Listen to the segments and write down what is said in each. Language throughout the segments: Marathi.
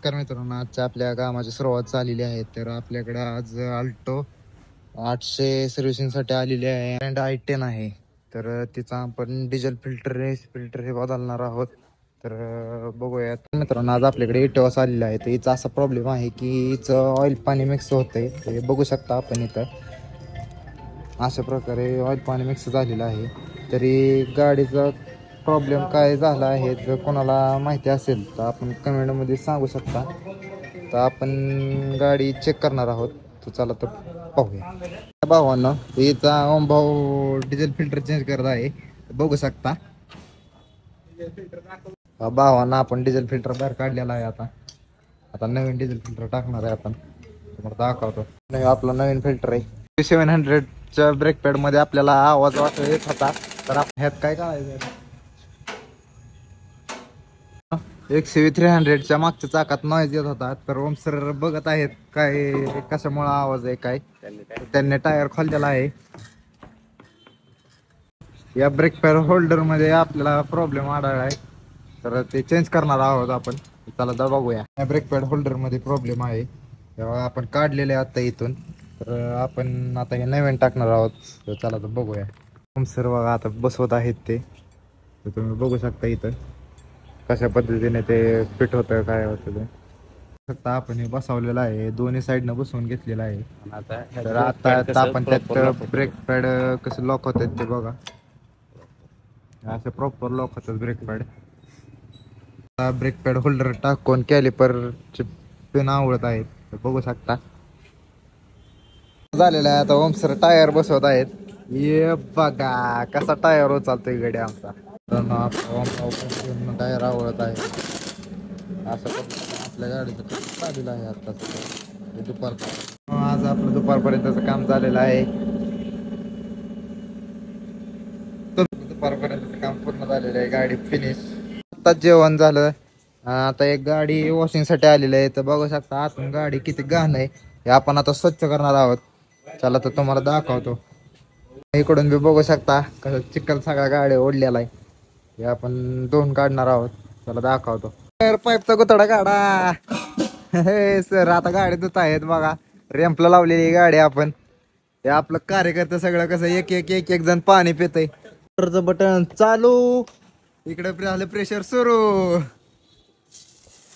नमस्कार मित्रांनो, आजच्या आपल्या कामाची सुरुवात झालेली आहे. तर आपल्याकडे आज अल्टो 800 सर्व्हिसिंगसाठी आलेली आहे अँड I10 आहे. तर तिचा आपण डिझेल फिल्टर हे बदलणार आहोत. तर बघूयात मित्रांनो, आज आपल्याकडे इटोस आलेला आहे. तर हिचा असा प्रॉब्लेम आहे की हिचं ऑइल पाणी मिक्स होतंय. ते बघू शकता आपण इथं अशा प्रकारे ऑइल पाणी मिक्स झालेलं आहे. तरी गाडीचा प्रॉब्लेम काय झाला आहे जर कोणाला माहिती असेल तर आपण कमेंटमध्ये सांगू शकता. तर आपण गाडी चेक करणार आहोत. तर चला तर पाहूया. भावांनो, हिचा ओम भाऊ डिझेल फिल्टर चेंज करत आहे. बघू शकता भावांना आपण डिझेल फिल्टर बाहेर काढलेला आहे. आता नवीन डिझेल फिल्टर टाकणार आहे. आपण तुम्हाला दाखवतो. नाही, आपला नवीन फिल्टर आहे 700च्या ब्रेक पॅड मध्ये आपल्याला आवाज येत होता. तर आपण ह्यात काय करायचं, XUV300च्या मागच्या चाकात नॉइज येत होता. तर ओम सर बघत आहेत काय कशामुळे आवाज आहे काय. त्यांनी टायर खोललेला आहे. या ब्रेक पॅड होल्डर मध्ये आपल्याला प्रॉब्लेम आढळला आहे. तर ते चेंज करणार आहोत आपण. चला तर बघूया. या ब्रेक पॅड होल्डर मध्ये प्रॉब्लेम आहे तेव्हा आपण काढलेले आता इथून. तर आपण आता हे नवीन टाकणार आहोत. तर चला तर बघूया. ओम सर बघा आता बसवत आहेत ते. तर तुम्ही बघू शकता इथं कशा पद्धतीने ते फिट होतं काय होतं ते. फक्त आपण हे बसवलेलं आहे, दोन्ही साईडनं बसवून घेतलेलं आहे. तर आता आपण त्यात ब्रेक पॅड कसं लॉक होतात ते बघा. असं प्रॉपर लॉक होतात brake pad. Brake pad holder टाकून कॅलिपरचे पिन आवडत आहेत. तर बघू शकता झालेलं आहे. आता ओम सर टायर बसवत आहेत. ये बघा कसा टायर उचलतोय गडी आमचा. टायर आवडत आहे. असं आपल्या गाडीचं काम चाललेलं आहे. आता आज आपलं दुपारपर्यंतचं काम झालेलं आहे. दुपारपर्यंतचं काम पूर्ण झालेलं आहे. गाडी फिनिश. आता जेवण झालं. आता एक गाडी वॉशिंग साठी आलेली आहे. तर बघू शकता आतून गाडी किती घाण आहे. हे आपण आता स्वच्छ करणार आहोत. चला तर तुम्हाला दाखवतो. इकडून बी बघू शकता कसं चिखल सगळा गाडी ओढलेला आहे. हे आपण धुवून काढणार आहोत. चला दाखवतो. पाईपचा गुतडा काढा. हे सर आता गाडी धुत आहेत बघा. रॅम्पला लावलेली गाडी आपण. हे आपलं कार्यकर्ता सगळं कसं एक एक एक एक जण पाणी पितय. बटन चालू. इकडे झालं प्रेशर सुरू.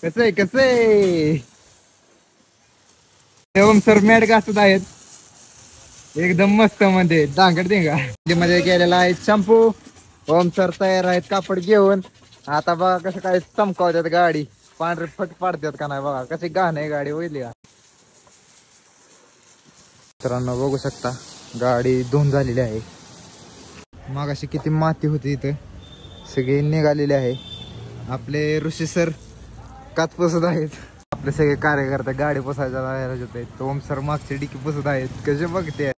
कसं ओम सर मॅट घासत आहेत एकदम मस्त मध्ये डांगड देंगा मध्ये गेलेला आहे शॅम्पू. ओम सर तयार आहेत कापड घेऊन. आता बघा कसं काय चमकावतात गाडी. पांढरे फट पाडतात का नाही बघा. कशी घाण आहे गाडी होईल का. मित्रांनो बघू शकता गाडी धुवून झालेली आहे. मागाशी किती माती होती इथं सगळी निघालेली आहे. आपले ऋषी सर काच पुसत आहेत. आपले सगळे कार्यकर्ते गाडी पुसायच्या तयार होत आहेत. ओम सर मागचे डिकी पुसत आहेत. कसे बघते